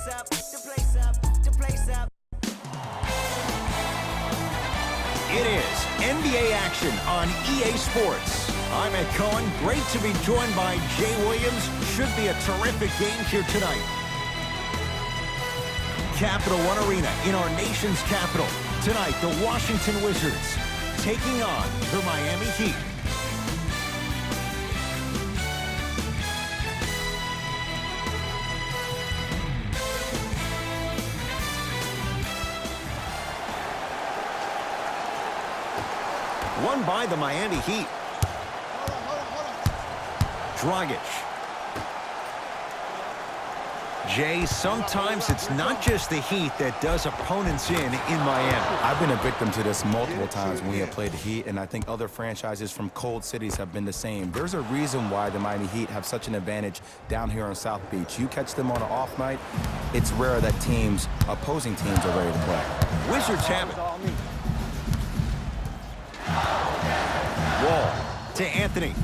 place up, the place up, the place up. It is NBA action on EA Sports. I'm Ed Cohen. Great to be joined by Jay Williams. Should be a terrific game here tonight. Capital One Arena in our nation's capital. Tonight, the Washington Wizards taking on the Miami Heat. Won by the Miami Heat. Dragic. Jay, sometimes it's not just the Heat that does opponents in Miami. I've been a victim to this multiple times when we have played the Heat, and I think other franchises from cold cities have been the same. There's a reason why the Miami Heat have such an advantage down here on South Beach. You catch them on an off night, it's rare that opposing teams are ready to play. Wizards have it. Wall to Anthony.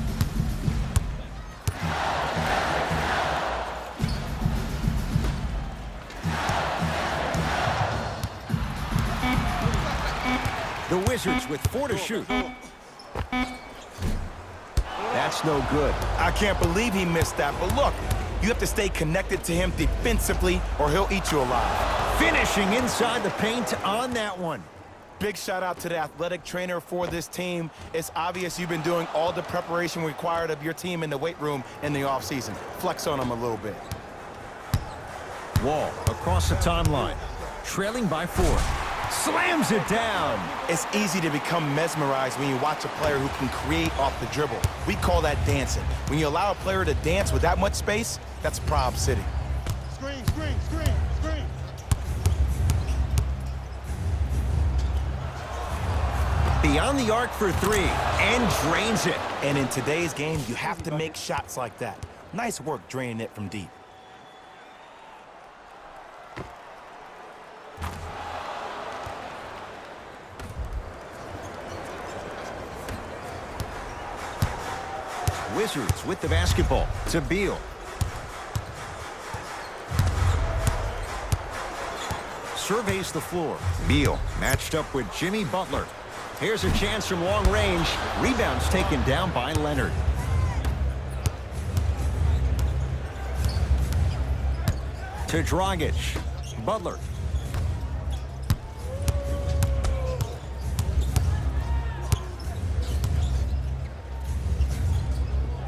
The Wizards with 4 to shoot. That's no good. I can't believe he missed that, but look, you have to stay connected to him defensively or he'll eat you alive. Finishing inside the paint on that one. Big shout out to the athletic trainer for this team. It's obvious you've been doing all the preparation required of your team in the weight room in the offseason. Flex on them a little bit. Wall across the timeline, trailing by 4. Slams it down. It's easy to become mesmerized when you watch a player who can create off the dribble. We call that dancing. When you allow a player to dance with that much space, that's Prob City. Screen, screen, screen, screen. Beyond the arc for 3 and drains it. And in today's game, you have to make shots like that. Nice work draining it from deep. Wizards with the basketball to Beal. Surveys the floor. Beal matched up with Jimmy Butler. Here's a chance from long range. Rebounds taken down by Leonard. To Dragic. Butler.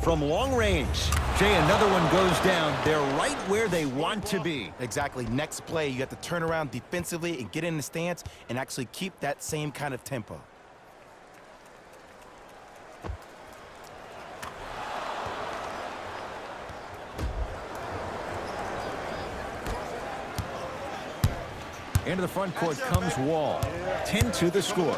From long range. Jay, another one goes down. They're right where they want to be. Exactly. Next play, you have to turn around defensively and get in the stance and actually keep that same kind of tempo. Into the front court comes Wall. 10 to the score.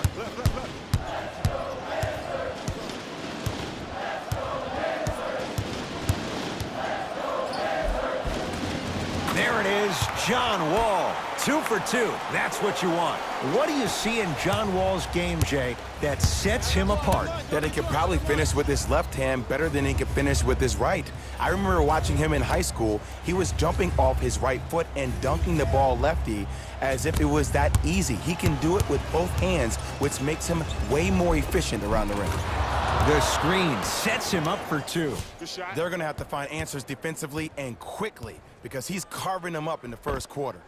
There it is, John Wall. 2 for 2. That's what you want. What do you see in John Wall's game, Jay, that sets him apart? That he could probably finish with his left hand better than he could finish with his right. I remember watching him in high school. He was jumping off his right foot and dunking the ball lefty as if it was that easy. He can do it with both hands, which makes him way more efficient around the rim. The screen sets him up for 2. They're going to have to find answers defensively and quickly because he's carving them up in the first quarter.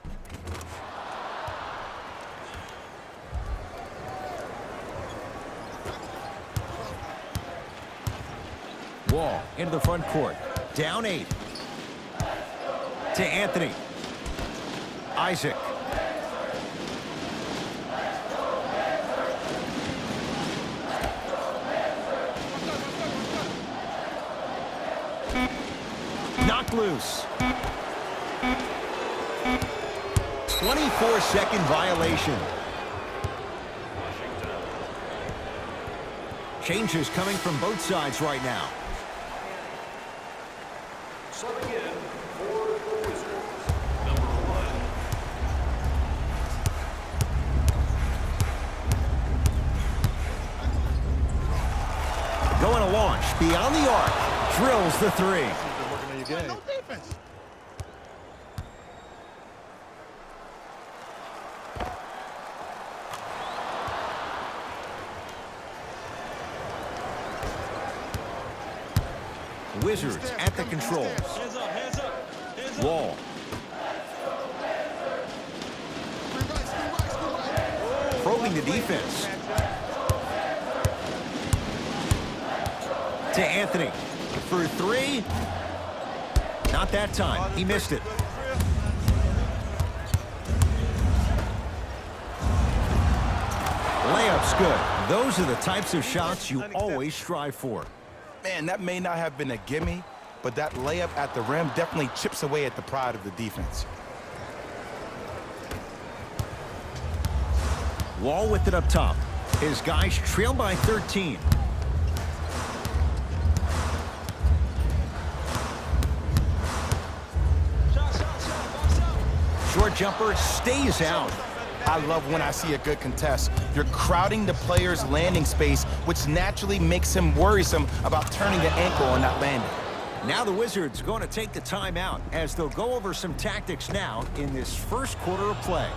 Wall into the front court. Down 8. To Anthony. Isaac. Knocked loose. 24-second violation. Changes coming from both sides right now. Subbing in for the Wizards, number 1. Going to launch beyond the arc. Drills the 3. No defense. Wizards at the controls. Hands up, hands up, hands up. Wall. Probing the defense. To Anthony. For three. Not that time. He missed it. Layup's good. Those are the types of shots you always strive for. Man, that may not have been a gimme, but that layup at the rim definitely chips away at the pride of the defense. Wall with it up top. His guys trail by 13. Short jumper stays out. I love when I see a good contest. You're crowding the player's landing space, which naturally makes him worrisome about turning an ankle on that landing. Now the Wizards going to take the timeout as they'll go over some tactics now in this first quarter of play.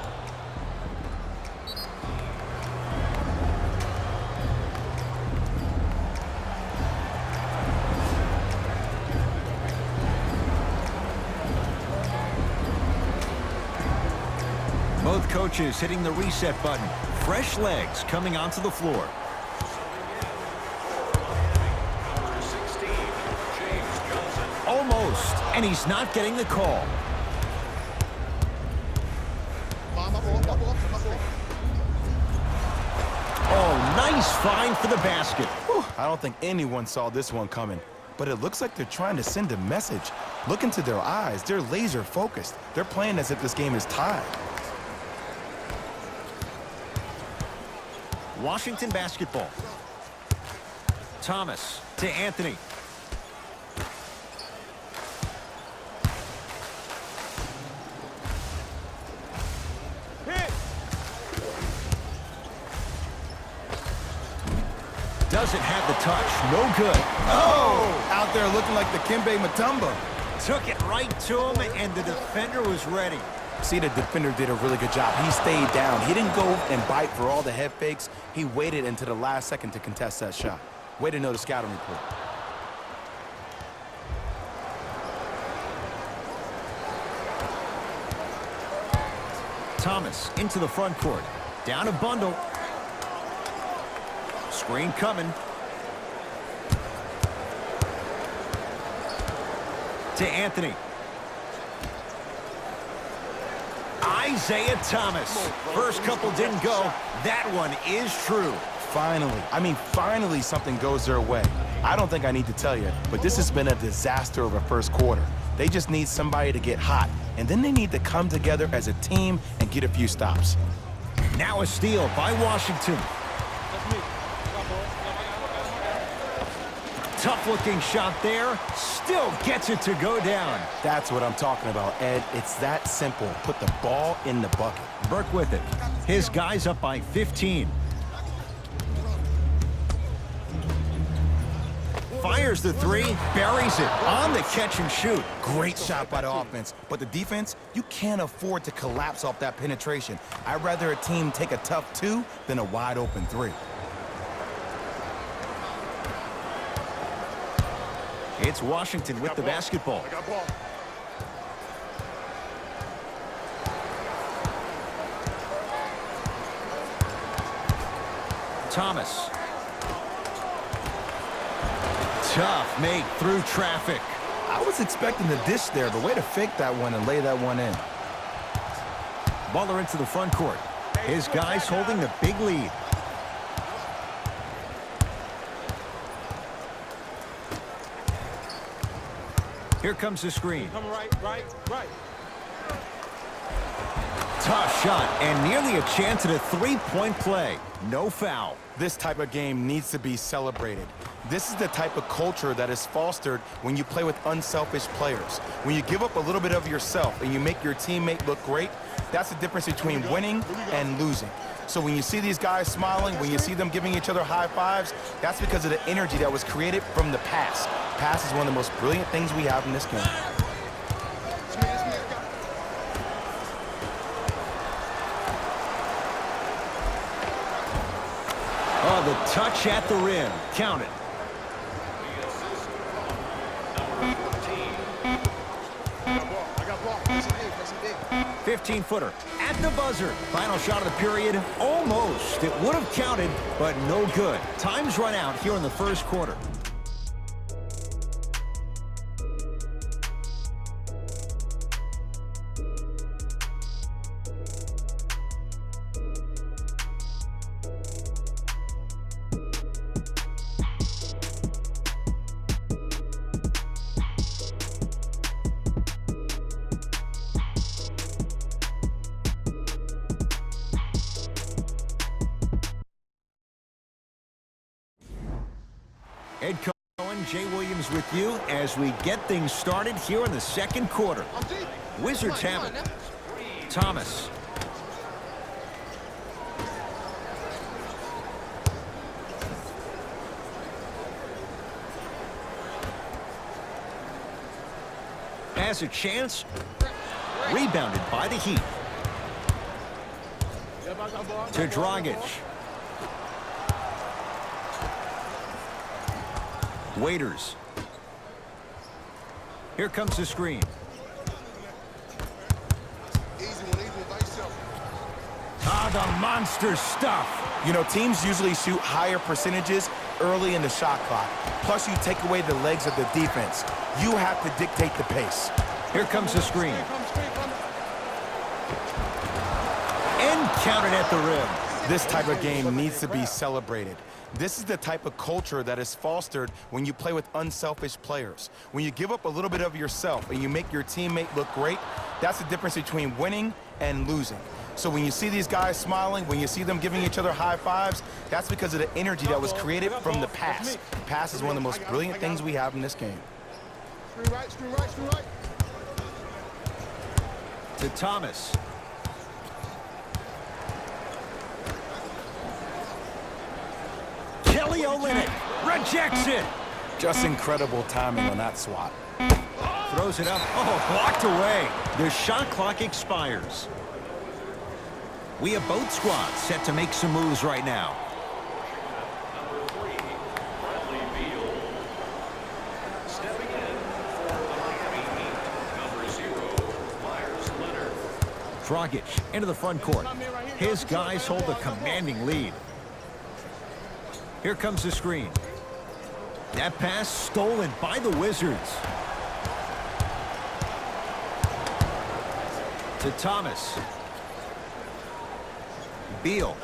Both coaches hitting the reset button. Fresh legs coming onto the floor. Number 16, James Johnson. Almost, and he's not getting the call. Oh, nice find for the basket. Whew, I don't think anyone saw this one coming, but it looks like they're trying to send a message. Look into their eyes. They're laser focused. They're playing as if this game is tied. Washington basketball. Thomas to Anthony. Doesn't have the touch. No good. Oh! Out there looking like the Kimbe Mutombo. Took it right to him, and the defender was ready. See, the defender did a really good job. He stayed down. He didn't go and bite for all the head fakes. He waited until the last second to contest that shot. Way to know the scouting report. Thomas into the front court. Down a bundle. Screen coming. To Anthony. Isaiah Thomas. First couple didn't go. That one is true. Finally. I mean, finally something goes their way. I don't think I need to tell you, but this has been a disaster of a first quarter. They just need somebody to get hot, and then they need to come together as a team and get a few stops. Now a steal by Washington. Tough-looking shot there. Still gets it to go down. That's what I'm talking about, Ed. It's that simple. Put the ball in the bucket. Burke with it. His guys up by 15. Fires the three, buries it on the catch and shoot. Great shot by the offense, but the defense, you can't afford to collapse off that penetration. I'd rather a team take a tough two than a wide open three. It's Washington with the basketball. I got ball. Thomas. Tough make through traffic. I was expecting the dish there, but way to fake that one and lay that one in. Butler into the front court. His guys holding the big lead. Here comes the screen. Come right. Tough shot and nearly a chance at a three-point play. No foul. This type of game needs to be celebrated. This is the type of culture that is fostered when you play with unselfish players. When you give up a little bit of yourself and you make your teammate look great, that's the difference between winning and losing. So when you see these guys smiling, when you see them giving each other high fives, that's because of the energy that was created from the pass. Pass is one of the most brilliant things we have in this game. Oh, the touch at the rim. Count it. The assist, number 15-footer at the buzzer. Final shot of the period, almost. It would have counted, but no good. Time's run out here in the first quarter. Ed Cohen, Jay Williams with you as we get things started here in the second quarter. Wizards have it. Thomas. Has a chance. Rebounded by the Heat. To Dragic. Waiters. Here comes the screen. Ah, the monster stuff. You know, teams usually shoot higher percentages early in the shot clock. Plus, you take away the legs of the defense. You have to dictate the pace. Here comes the screen. And counted at the rim. This type of game needs to be celebrated. This is the type of culture that is fostered when you play with unselfish players. When you give up a little bit of yourself and you make your teammate look great, that's the difference between winning and losing. So when you see these guys smiling, when you see them giving each other high fives, that's because of the energy that was created from the pass. Pass is one of the most brilliant things we have in this game. Screen right. To Thomas. Kelly Olynyk rejects it. Just incredible timing on that swat. Throws it up. Oh, blocked away. The shot clock expires. We have both squads set to make some moves right now. Number 3, Bradley Beal. Stepping in for the Miami Heat, number 0, Myers Leonard. Dragic into the front court. His guys hold a commanding lead. Here comes the screen. That pass stolen by the Wizards. To Thomas. Beal.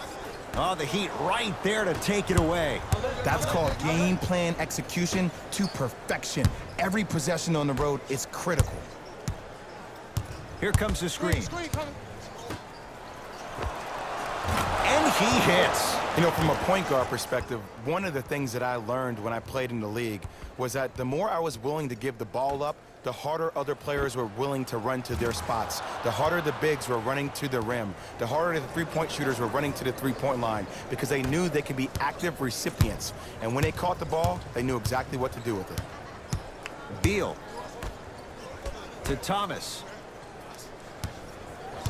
Oh, the Heat right there to take it away. That's called game plan execution to perfection. Every possession on the road is critical. Here comes the screen. And he hits. You know, from a point guard perspective, one of the things that I learned when I played in the league was that the more I was willing to give the ball up, the harder other players were willing to run to their spots. The harder the bigs were running to the rim. The harder the three-point shooters were running to the three-point line because they knew they could be active recipients. And when they caught the ball, they knew exactly what to do with it. Beal. To Thomas.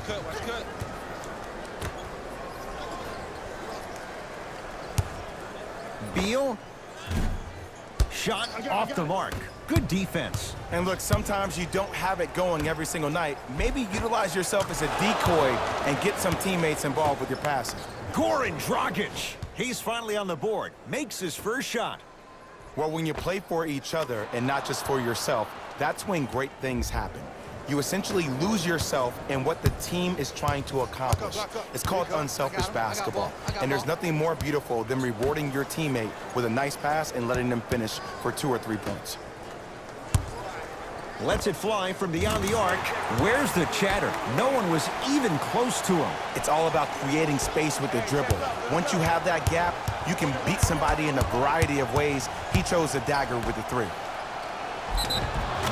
Cut. Beal. Shot off the mark. Good defense. And look, sometimes you don't have it going every single night. Maybe utilize yourself as a decoy and get some teammates involved with your passing. Goran Dragic. He's finally on the board. Makes his first shot. Well, when you play for each other and not just for yourself, that's when great things happen. You essentially lose yourself in what the team is trying to accomplish. It's called unselfish basketball. And there's nothing more beautiful than rewarding your teammate with a nice pass and letting them finish for 2 or 3 points. Lets it fly from beyond the arc. Where's the chatter? No one was even close to him. It's all about creating space with the dribble. Once you have that gap, you can beat somebody in a variety of ways. He chose the dagger with the 3.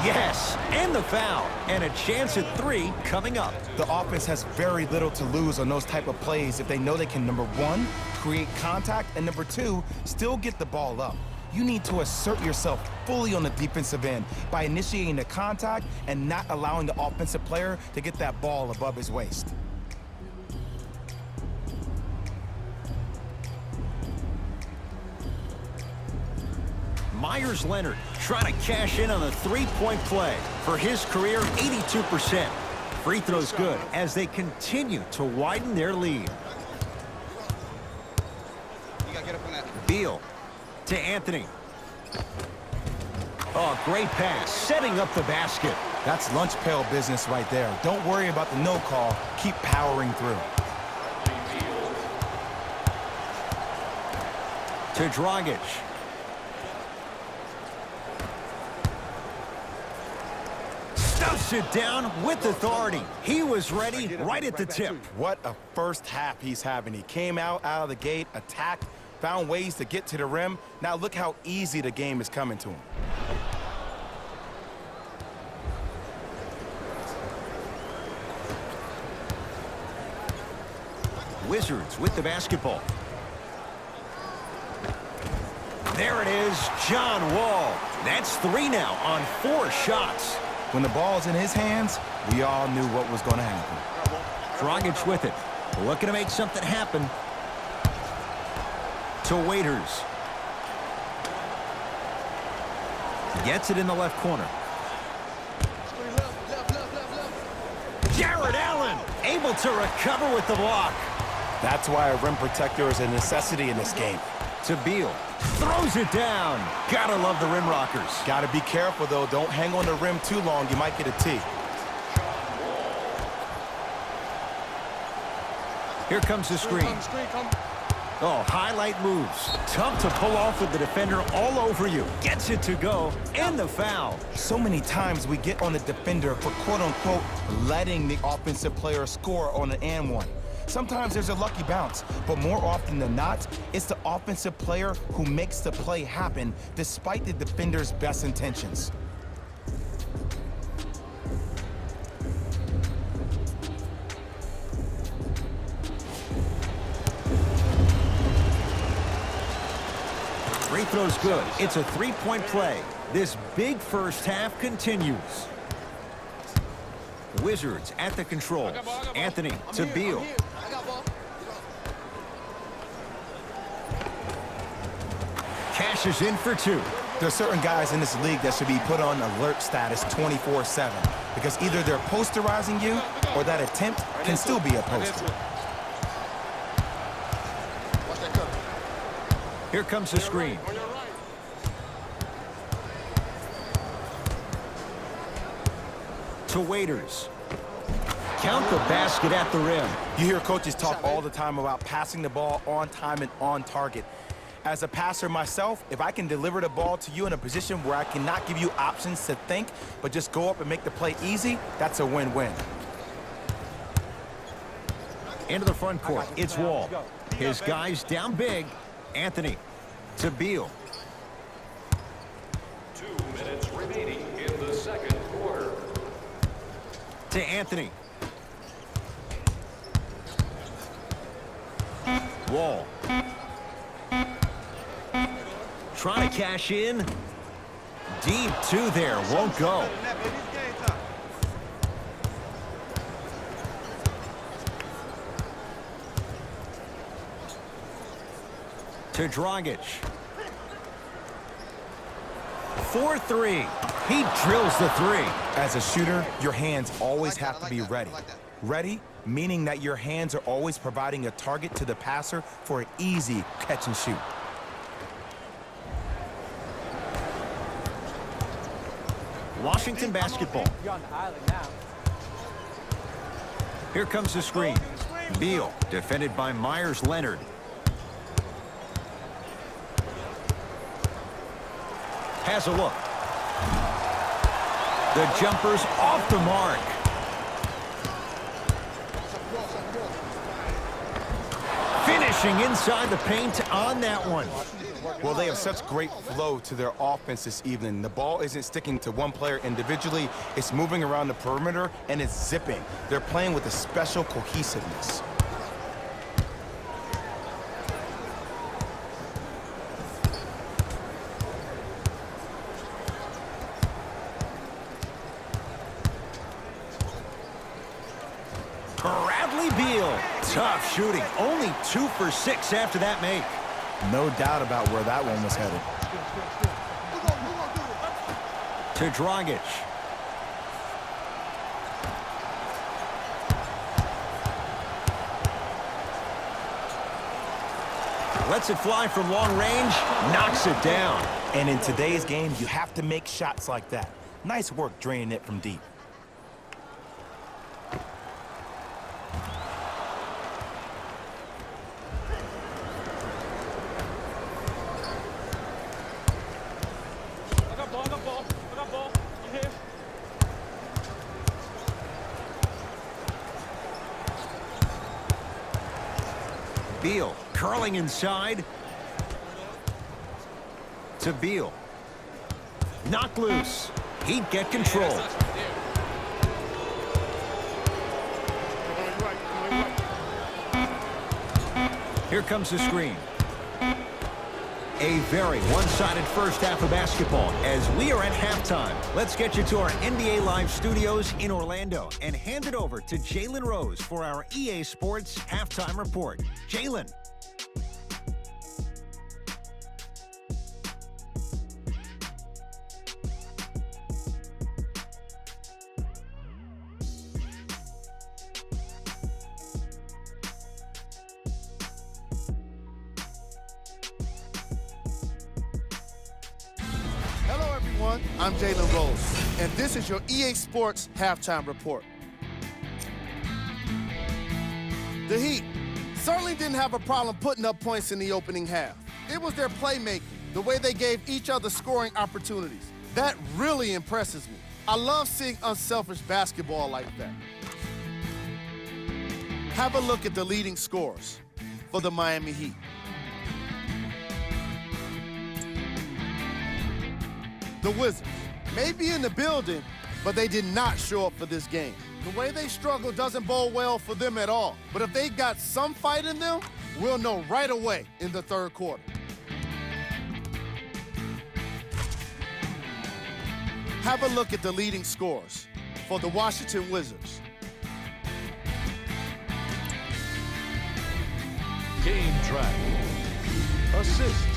Yes, and the foul. And a chance at 3 coming up. The offense has very little to lose on those type of plays if they know they can, number 1, create contact, and number 2, still get the ball up. You need to assert yourself fully on the defensive end by initiating the contact and not allowing the offensive player to get that ball above his waist. Myers Leonard trying to cash in on the three-point play. For his career, 82%. Free throws good as they continue to widen their lead. Beal to Anthony. Oh, great pass, setting up the basket. That's lunch pail business right there. Don't worry about the no call. Keep powering through. To Dragic. Stuffs it down with authority. He was ready right at the tip. What a first half he's having. He came out of the gate, attacked, found ways to get to the rim. Now look how easy the game is coming to him. Wizards with the basketball. There it is, John Wall. That's 3 now on 4 shots. When the ball's in his hands, we all knew what was going to happen. Dragic with it. Looking to make something happen. To Waiters. Gets it in the left corner. Jared Allen able to recover with the block. That's why a rim protector is a necessity in this game. To Beal. Throws it down. Gotta love the rim rockers. Gotta be careful, though. Don't hang on the rim too long. You might get a tee. Here comes the screen. Oh, highlight moves. Tough to pull off with the defender all over you. Gets it to go. And the foul. So many times we get on the defender for quote-unquote letting the offensive player score on an and one. Sometimes there's a lucky bounce, but more often than not, it's the offensive player who makes the play happen despite the defender's best intentions. Free throw's good. It's a 3-point play. This big first half continues. Wizards at the controls. Anthony to Beal. Cashes in for 2. There's certain guys in this league that should be put on alert status 24/7 because either they're posterizing you or that attempt can still be a poster. Here comes the screen. To Waiters. Count the basket at the rim. You hear coaches talk all the time about passing the ball on time and on target. As a passer myself, if I can deliver the ball to you in a position where I cannot give you options to think, but just go up and make the play easy, that's a win-win. Into the front court. It's Wall. His guys down big. Anthony to Beal. 2 minutes remaining in the second quarter. To Anthony. Wall. Trying to cash in. Deep 2 there. Won't go. To Dragic. 4-3. He drills the 3. As a shooter, your hands always have to be ready. Ready, meaning that your hands are always providing a target to the passer for an easy catch and shoot. Washington basketball. Here comes the screen. Beal, defended by Myers Leonard. Has a look. The jumper's off the mark. Finishing inside the paint on that one. Well, they have such great flow to their offense this evening. The ball isn't sticking to one player individually. It's moving around the perimeter, and it's zipping. They're playing with a special cohesiveness. Bradley Beal. Tough shooting. Only 2 for 6 after that make. No doubt about where that one was headed. to Dragic. Lets it fly from long range, knocks it down. And in today's game, you have to make shots like that. Nice work draining it from deep. I got ball, I got ball, I got ball. I'm here. Beal curling inside to Beal. Knocked loose. He'd get control. Here comes the screen. A very one-sided first half of basketball as we are at halftime. Let's get you to our NBA Live studios in Orlando and hand it over to Jalen Rose for our EA Sports Halftime Report. Jalen. Hello, everyone. I'm Jalen Rose, and this is your EA Sports Halftime Report. The Heat certainly didn't have a problem putting up points in the opening half. It was their playmaking, the way they gave each other scoring opportunities. That really impresses me. I love seeing unselfish basketball like that. Have a look at the leading scorers for the Miami Heat. The Wizards may be in the building, but they did not show up for this game. The way they struggle doesn't bode well for them at all. But if they got some fight in them, we'll know right away in the third quarter. Have a look at the leading scorers for the Washington Wizards. Game track. Assists.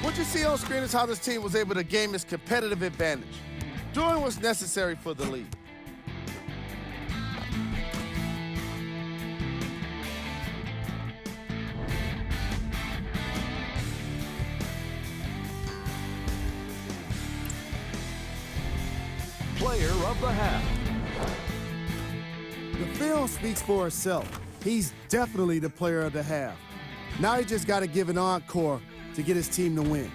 What you see on screen is how this team was able to gain this competitive advantage, doing what's necessary for the lead. Player of the half. The film speaks for itself. He's definitely the player of the half. Now he just got to give an encore to get his team to win.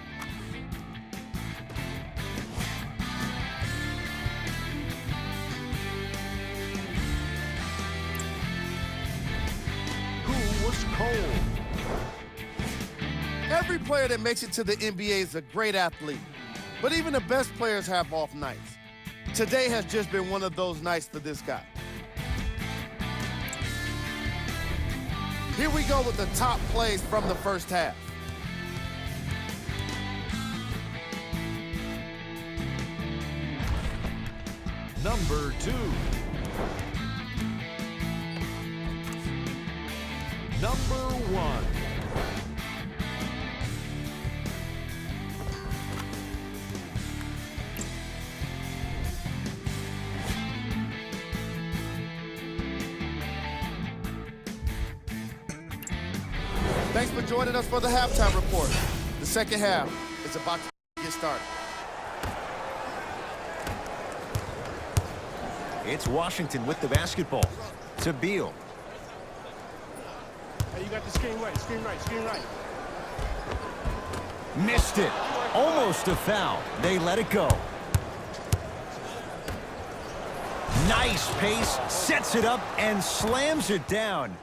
Who was cold? Every player that makes it to the NBA is a great athlete, but even the best players have off nights. Today has just been one of those nights for this guy. Here we go with the top plays from the first half. Number 2. Number 1. Thanks for joining us for the halftime report. The second half is about to get started. It's Washington with the basketball to Beal. Hey, you got the screen right, screen right, screen right. Missed it. Almost a foul. They let it go. Nice pace, sets it up, and slams it down.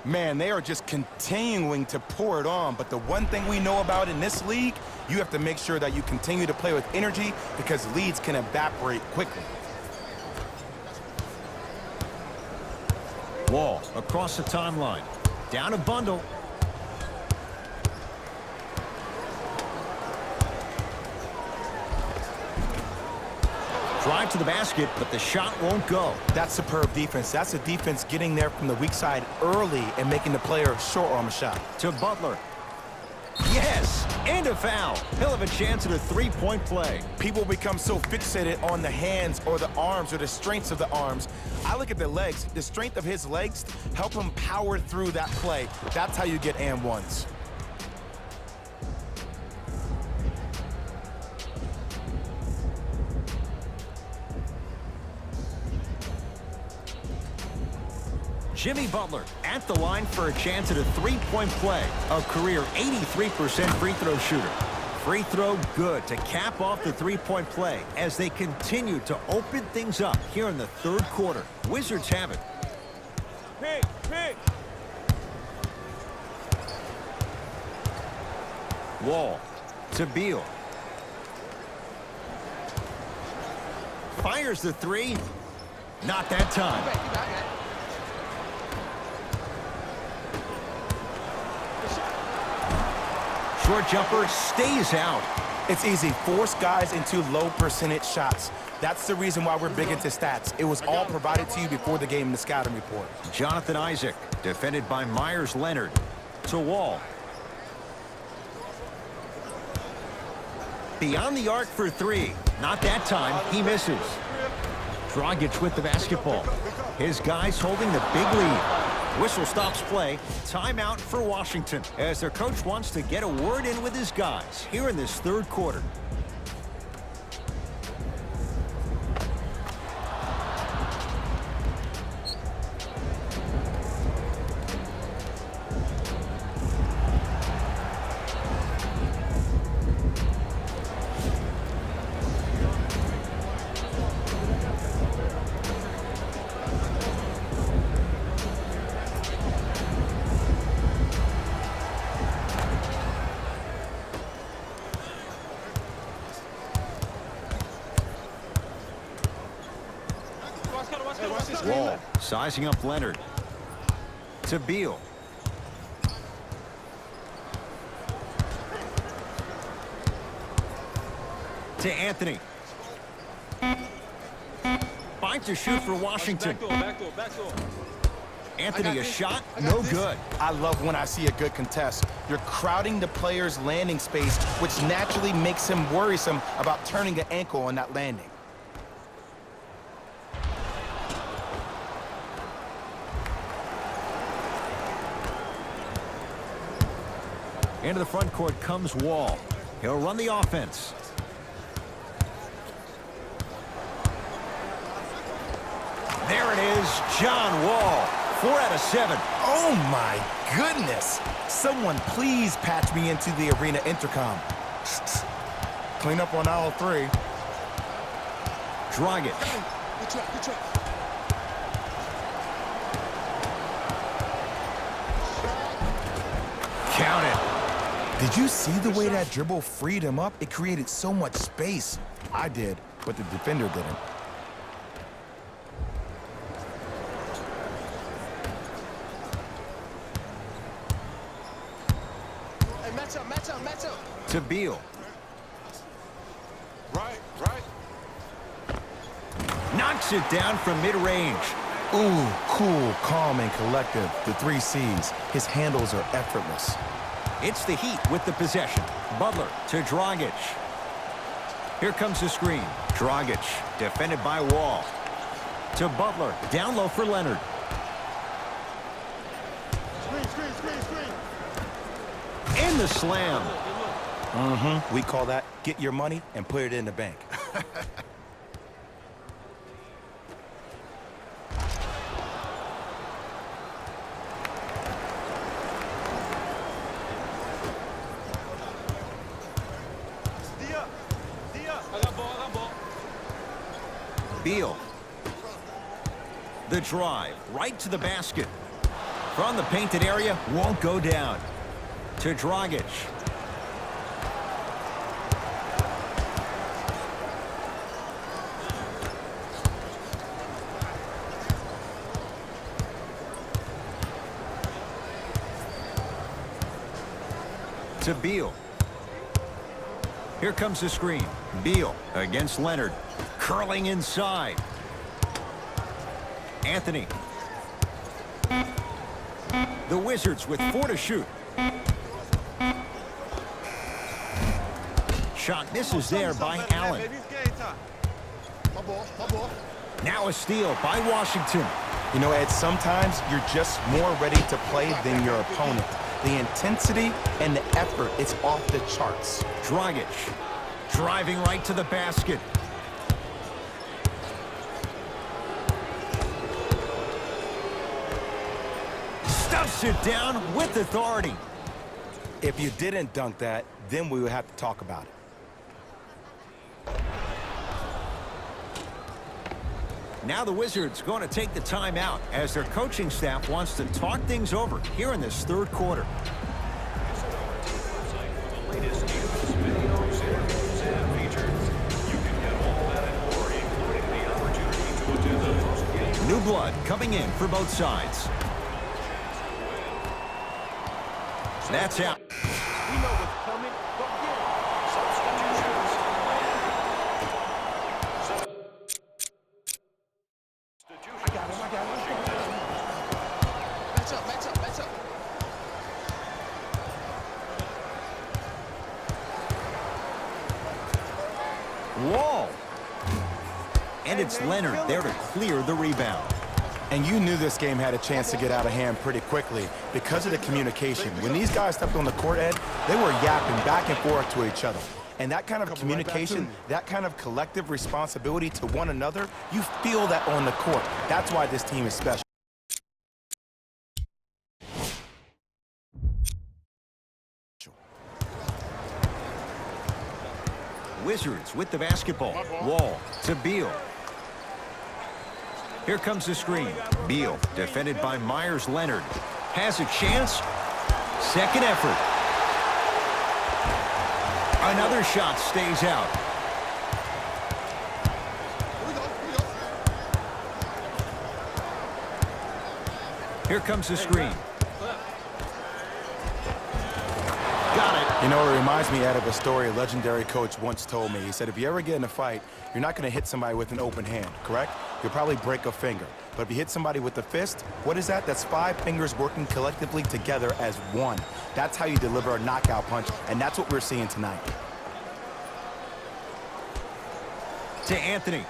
Man, they are just continuing to pour it on. But the one thing we know about in this league, you have to make sure that you continue to play with energy because leads can evaporate quickly. Wall across the timeline. Down a bundle. Drive to the basket, but the shot won't go. That's superb defense. That's a defense getting there from the weak side early and making the player short arm a shot. To Butler. Yes, and a foul. He'll have a chance at a three-point play. People become so fixated on the hands or the arms or the strengths of the arms. I look at the legs. The strength of his legs help him power through that play. That's how you get and ones. Jimmy Butler at the line for a chance at a three-point play. A career 83% free throw shooter. Free throw good to cap off the three-point play as they continue to open things up here in the third quarter. Wizards have it. Pick, pick. Wall to Beal. Fires the three. Not that time. Short jumper stays out. It's easy. Force guys into low percentage shots. That's the reason why we're big into stats. It was all provided to you before the game in the scouting report. Jonathan Isaac, defended by Myers Leonard. To Wall. Beyond the arc for three. Not that time. He misses. Dragic with the basketball. His guys holding the big lead. Whistle stops play. Timeout for Washington as their coach wants to get a word in with his guys here in this third quarter. Wall sizing up Leonard. To Beal. To Anthony. Finds to shoot for Washington. Back door. Anthony, a shot, no good. I love when I see a good contest. You're crowding the player's landing space, which naturally makes him worrisome about turning an ankle on that landing. Into the front court comes Wall. He'll run the offense. There it is, John Wall. 4 out of 7. Oh my goodness! Someone please patch me into the arena intercom. Clean up on aisle 3. Dragic. Good try. Count it. Did you see the way that dribble freed him up? It created so much space. I did, but the defender didn't. Hey, match up. To Beal. Right. Knocks it down from mid-range. Ooh, cool, calm, and collective. The 3 C's. His handles are effortless. It's the Heat with the possession. Butler to Dragic. Here comes the screen. Dragic, defended by Wall. To Butler, down low for Leonard. In the slam. We call that get your money and put it in the bank. I got ball. Beal. The drive, right to the basket. From the painted area, won't go down. To Dragic. To Beal. Here comes the screen. Beal against Leonard. Curling inside. Anthony. The Wizards with 4 to shoot. shot misses there by Allen. Baby, it's game time. My ball. Now a steal by Washington. You know, Ed, sometimes you're just more ready to play than your opponent. The intensity and the effort, it's off the charts. Dragic driving right to the basket. Stuffs it down with authority. If you didn't dunk that, then we would have to talk about it. Now the Wizards going to take the timeout as their coaching staff wants to talk things over here in this third quarter. Visit our team website for the latest news, videos, interviews, and features. You can get all that and more, including the opportunity to attend the post-game. New blood coming in for both sides. That's out. We know what's coming. Go get it. Substitutions. I got him. Match up. Wall. And it's Leonard there to clear the rebound. And you knew this game had a chance to get out of hand pretty quickly because of the communication. When these guys stepped on the court, Ed, they were yapping back and forth to each other. And that kind of communication, that kind of collective responsibility to one another, you feel that on the court. That's why this team is special. Wizards with the basketball. Wall to Beal. Here comes the screen. Beal, defended by Myers Leonard. Has a chance. Second effort. Another shot stays out. Here comes the screen. Got it. You know, it reminds me, Ed, of a story a legendary coach once told me. He said, if you ever get in a fight, you're not going to hit somebody with an open hand, correct? You'll probably break a finger. But if you hit somebody with a fist, what is that? That's 5 fingers working collectively together as one. That's how you deliver a knockout punch, and that's what we're seeing tonight. To Anthony.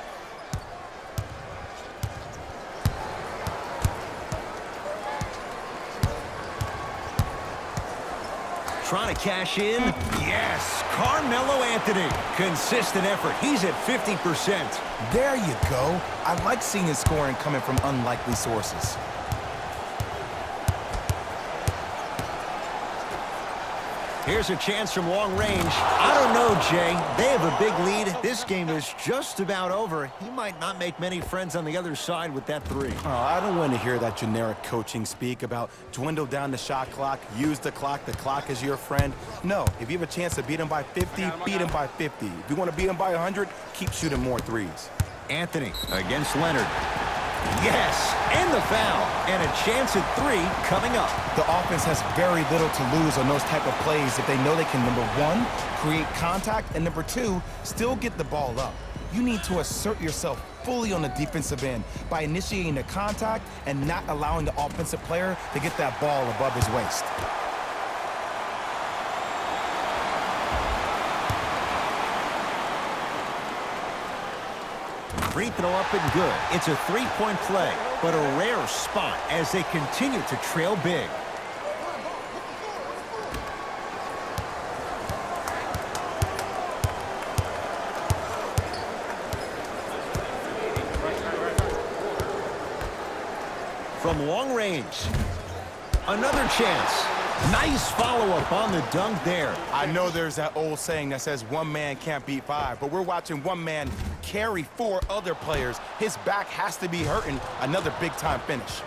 Trying to cash in. Yes, Carmelo Anthony. Consistent effort. He's at 50%. There you go. I like seeing his scoring coming from unlikely sources. Here's a chance from long range. I don't know, Jay. They have a big lead. This game is just about over. He might not make many friends on the other side with that three. Oh, I don't want to hear that generic coaching speak about dwindle down the shot clock, use the clock is your friend. No, if you have a chance to beat him by 50, beat him by 50. If you want to beat him by 100, keep shooting more threes. Anthony against Leonard. Yes, and the foul. And a chance at 3 coming up. The offense has very little to lose on those type of plays if they know they can, number 1, create contact, and number 2, still get the ball up. You need to assert yourself fully on the defensive end by initiating the contact and not allowing the offensive player to get that ball above his waist. Free throw up and good. It's a 3-point play, but a rare spot as they continue to trail big. From long range, another chance. Nice follow-up on the dunk there. I know there's that old saying that says one man can't beat 5, but we're watching one man carry 4 other players. His back has to be hurting. Another big-time finish.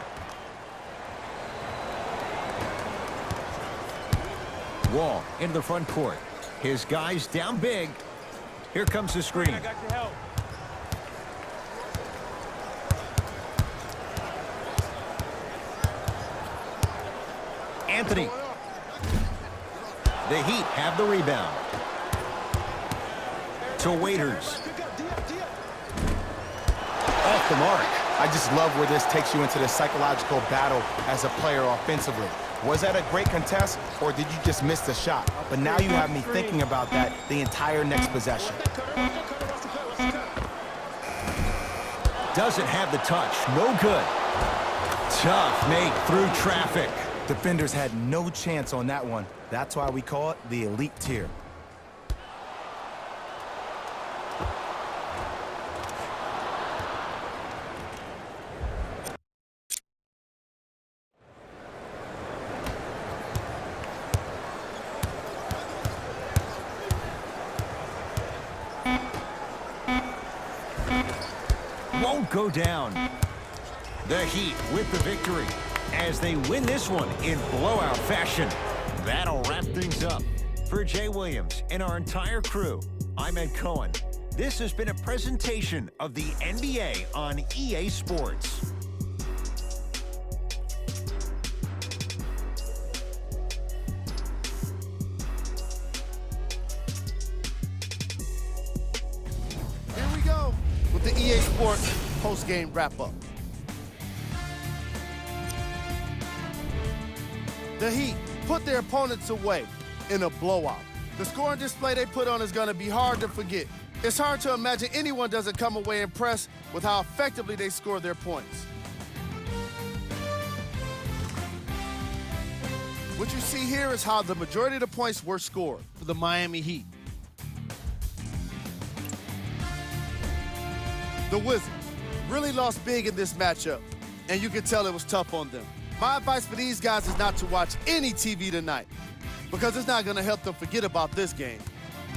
Wall into the front court. His guys down big. Here comes the screen. I got your help. Anthony. The Heat have the rebound. To Waiters. Off the mark. I just love where this takes you into the psychological battle as a player offensively. Was that a great contest, or did you just miss the shot? But now you have me thinking about that the entire next possession. Doesn't have the touch. No good. Tough make through traffic. Defenders had no chance on that one. That's why we call it the elite tier. Won't go down. The Heat with the victory as they win this one in blowout fashion. That'll wrap things up. For Jay Williams and our entire crew, I'm Ed Cohen. This has been a presentation of the NBA on EA Sports. Here we go with the EA Sports post-game wrap-up. The Heat put their opponents away in a blowout. The scoring display they put on is going to be hard to forget. It's hard to imagine anyone doesn't come away impressed with how effectively they score their points. What you see here is how the majority of the points were scored for the Miami Heat. The Wizards really lost big in this matchup, and you can tell it was tough on them. My advice for these guys is not to watch any TV tonight, because it's not going to help them forget about this game.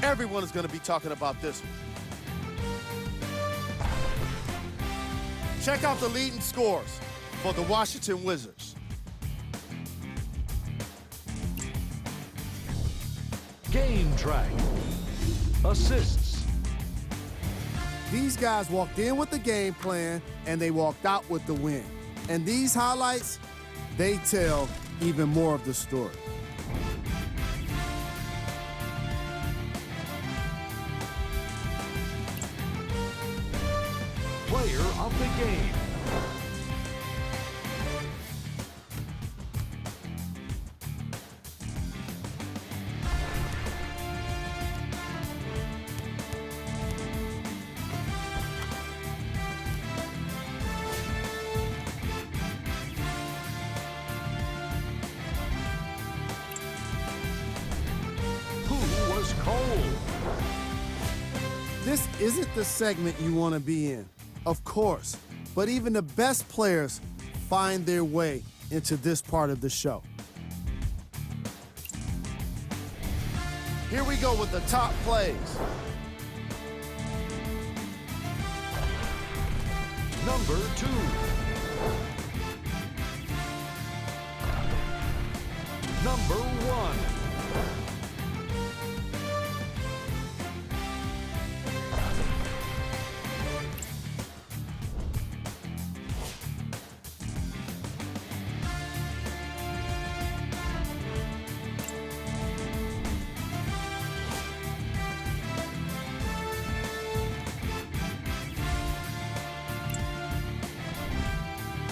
Everyone is going to be talking about this one. Check out the leading scores for the Washington Wizards. Game track. Assists. These guys walked in with the game plan, and they walked out with the win. And these highlights, they tell even more of the story. Player of the game. Who was cold? This isn't the segment you want to be in, of course, but even the best players find their way into this part of the show. Here we go with the top plays. Number 2. Number 1.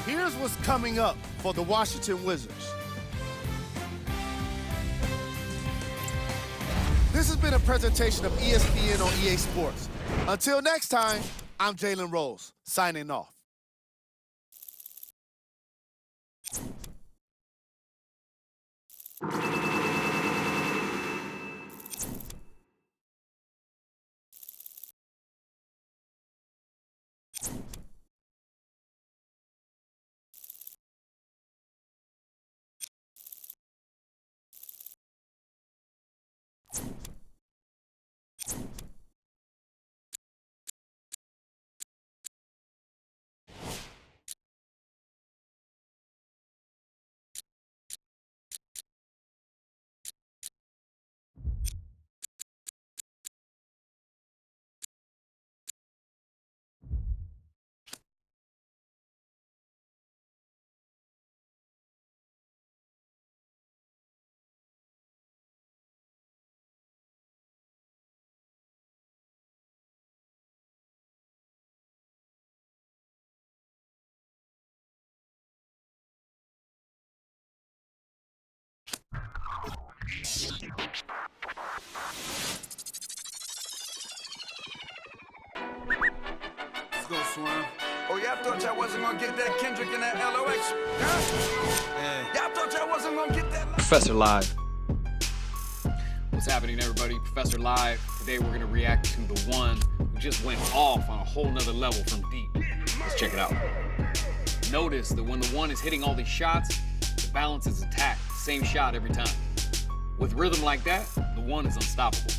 Here's what's coming up for the Washington Wizards. This has been a presentation of ESPN on EA Sports. Until next time, I'm Jalen Rose, signing off. Let's go, Swan. Oh, y'all thought y'all wasn't gonna get that Kendrick and that LOX? Huh? Yeah. Y'all thought y'all wasn't gonna get that. Professor Live. What's happening, everybody? Professor Live. Today we're gonna react to the one who just went off on a whole nother level from deep. Let's check it out. Notice that when the one is hitting all these shots, the balance is intact. Same shot every time. With rhythm like that, the one is unstoppable.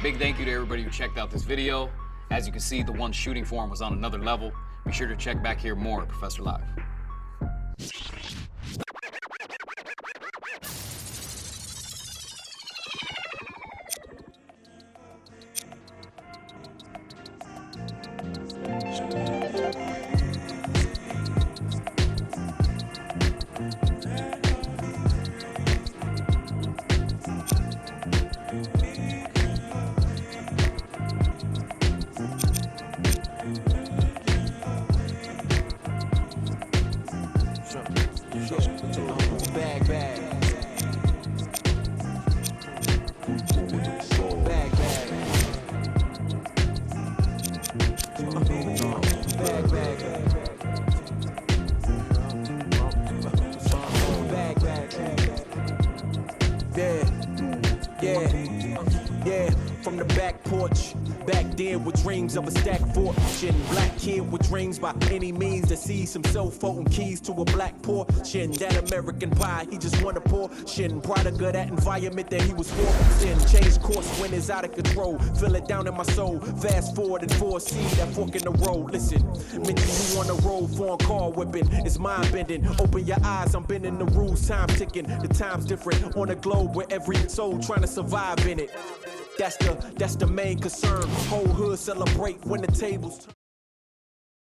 Big thank you to everybody who checked out this video. As you can see, the one's shooting form was on another level. Be sure to check back here more at Professor Live. Yeah, from the back porch. Back then with dreams of a stacked fortune. Black kid with dreams by any means to see some cell-phone keys to a black portion. That American pie, he just wanna portion. Product of that environment that he was forced in. Change course when it's out of control. Feel it down in my soul. Fast forward and foresee that fork in the road. Listen, mention you on the road, foreign car whipping. It's mind bending. Open your eyes, I'm bending the rules. Time ticking. The time's different on a globe where every soul trying to survive in it. That's the main concern. Whole hood celebrate when the tables turn.